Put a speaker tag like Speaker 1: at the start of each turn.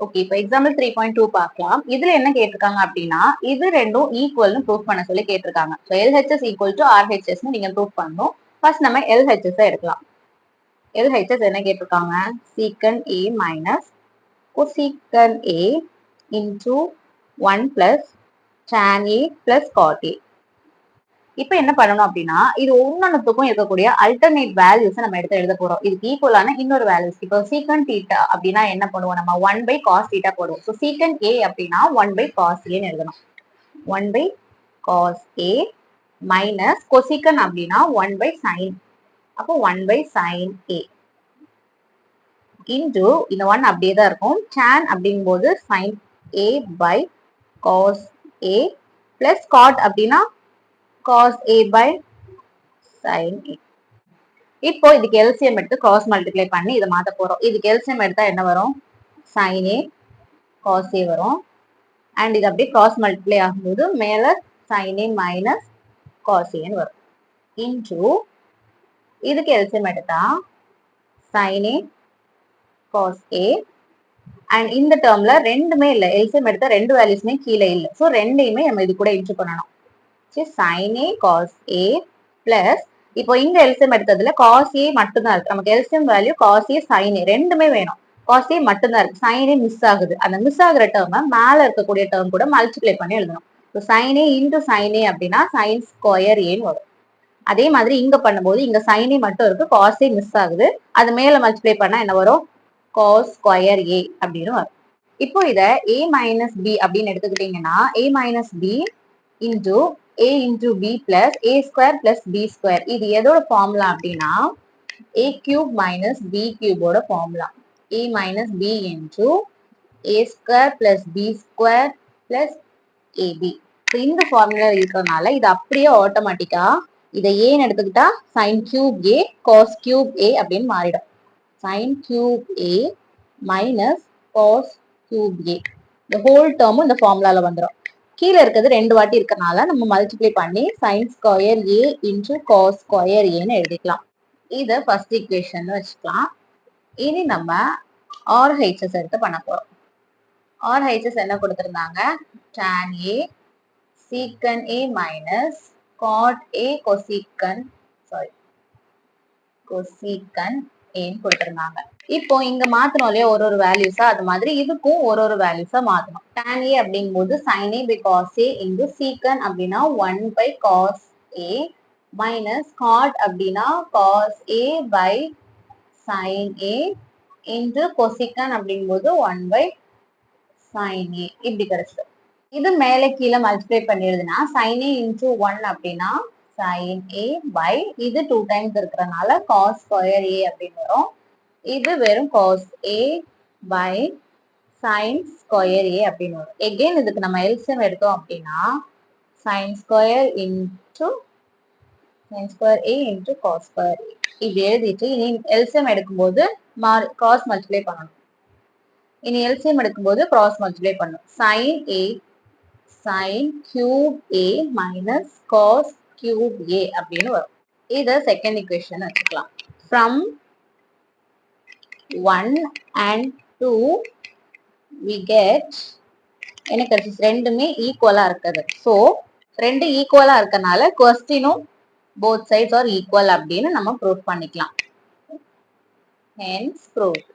Speaker 1: Okay, இப்போ example 3.2 பார்க்கலாம். இதுல என்ன கேட்டிருக்காங்க அப்படின்னா, இது ரெண்டும் ஈக்குவல்னு ப்ரூவ் பண்ண சொல்லி கேட்டிருக்காங்க. So LHS equal to RHS நீங்க ப்ரூவ் பண்ணணும். ஃபர்ஸ்ட் நம்ம LHS எடுக்கலாம். LHS என்ன கேட்டிருக்காங்க? secant A minus cosecant A into 1 plus tan A plus cot A. இப்போ என்ன பண்ணணும் அப்படின்னா, இது ஒன்னொன்னுத்துக்கும் இருக்கக்கூடிய அல்டர்னேட் வேல்யூஸ் நம்ம எடுத்து எழுத போறோம். இதுக்கு ஈக்குவலான இன்னொரு வேல்யூஸ். இப்போ secant theta அப்படின்னா என்ன பண்ணுவோம்? நம்ம 1 by cos theta போடுவோம். ஸோ secant A அப்படின்னா 1 by cos A ன்னு எழுதணும். 1 by cos A minus cosecant அப்படின்னா 1 by sin. அப்போ 1 by sin A into இந்த 1 அப்படியே தான் இருக்கும். tan அப்படிங்கும்போது sin A by cos A plus cot அப்படின்னா cos A by sin A. இப்போ இதுக்கு எல்சிஎம் எடுத்து கிராஸ் மல்டிப்ளை பண்ணி இதை மாத்த போறோம். இதுக்கு எல்சிஎம் எடுத்தா என்ன வரும்? sin A cos A வரும். அண்ட் இது அப்படியே கிராஸ் மல்டிப்ளை ஆகும்போது மேல sin A minus cos A வரும். இன்டு இதுக்கு எல்சிஎம் எடுத்தா sin A cos A and இந்த டேர்ம்ல ரெண்டுமே இல்லை. எல்சிஎம் எடுத்தா ரெண்டு வேல்யூஸ்மே கீழே இல்லை. ஸோ ரெண்டையுமே நம்ம இது கூட இன்ட்ரு பண்ணணும். sin A cos A plus இப்போ இங்க எல்சிஎம் எடுத்ததுல cos A மட்டும்தான் இருக்கு. நமக்கு LCM value cos A sin A ரெண்டுமே வேணும். cos A மட்டும்தான் இருக்கு. sin A மிஸ் ஆகுது. அந்த மிஸ் ஆகுற டேர்மை மேல இருக்கக்கூடிய டேர்ம் கூட மல்டிப்ளை பண்ணி எழுதணும். sin A into sin A அப்படின்னா sin ஸ்கொயர் ஏன்னு வரும். அதே மாதிரி இங்க பண்ணும்போது இங்க sin A மட்டும் இருக்கு, cos A மிஸ் ஆகுது. அது மேல மல்டிப்ளை பண்ணா என்ன வரும்? cos ஸ்கொயர் A அப்படின்னு வரும். இப்போ இத A மைனஸ் B அப்படின்னு எடுத்துக்கிட்டீங்கன்னா A minus B into A into B plus A square plus B square. இது எதோட ஃபார்முலா அப்படின்னா A cube minus B cube ஓட formula. A minus B into A square plus B square plus AB. இந்த formula இருக்கிறதுனால இது அப்படியே ஆட்டோமேட்டிக்கா இதை ஏன்னு எடுத்துக்கிட்டா sin cube A cos cube A அப்படின்னு மாறிடும். sin cube A minus cos cube A. இந்த ஹோல் டேர்மும் இந்த ஃபார்முலால வந்துடும். கீழே இருக்கிறது ரெண்டு வாட்டி இருக்கனால நம்ம மல்டிப்ளை பண்ணி sin square A into cos square ஏன்னு எழுதிக்கலாம். இதை ஃபர்ஸ்ட் ஈக்குவேஷன் வச்சுக்கலாம். இனி நம்ம RHS எடுத்து பண்ண போறோம். RHS என்ன கொடுத்திருந்தாங்க? tan A secant A minus cot A cosecant ஏன்னு கொடுத்திருந்தாங்க. இப்போ இங்க மாத்தணும் இல்லையா ஒரு வேல்யூஸா, அது மாதிரி இதுக்கும் ஒரு வேல்யூஸா மாத்தணும். tan A அப்படிங்கும்போது sin A by cos A into secant அப்படின்னா 1 by cos A minus cot அப்படின்னா cos A by sin A into cosecant அப்படிங்கும்போது 1 by sin A இப்படி கிடைச்சது. இது மேலே கீழே மல்டிப்ளை பண்ணிடுதுன்னா sin A into 1 அப்படின்னா sin A by இது 2 times இருக்கிறதுனால cos ஸ்கொயர் A அப்படின்னு வரும். இது வெறும் cos A by sin square A அப்படின்னு வரும். எகைன் இதுக்கு நம்ம எல்சிஎம் எடுத்தோம் அப்படின்னா sin square A into cos square A இப்படி எழுதிட்டு இனி எல்சிஎம் எடுக்கும்போது கிராஸ் மல்டிப்ளை பண்ணணும். இனி எல்சிஎம் எடுக்கும்போது கிராஸ் மல்டிப்ளை பண்ணணும். sin cube A minus cos cube A அப்படின்னு வரும். இதை செகண்ட் ஈக்குவேஷன் வச்சுக்கலாம். From 1 and 2 we get என்ன கிடைச்சிச்சு? ரெண்டுமே ஈக்குவலா இருக்குது. ஸோ ரெண்டு ஈக்குவலா இருக்கனால கொஸ்டினும் both sides are equal அப்படின்னு நம்ம ப்ரூவ் பண்ணிக்கலாம். Hence proved.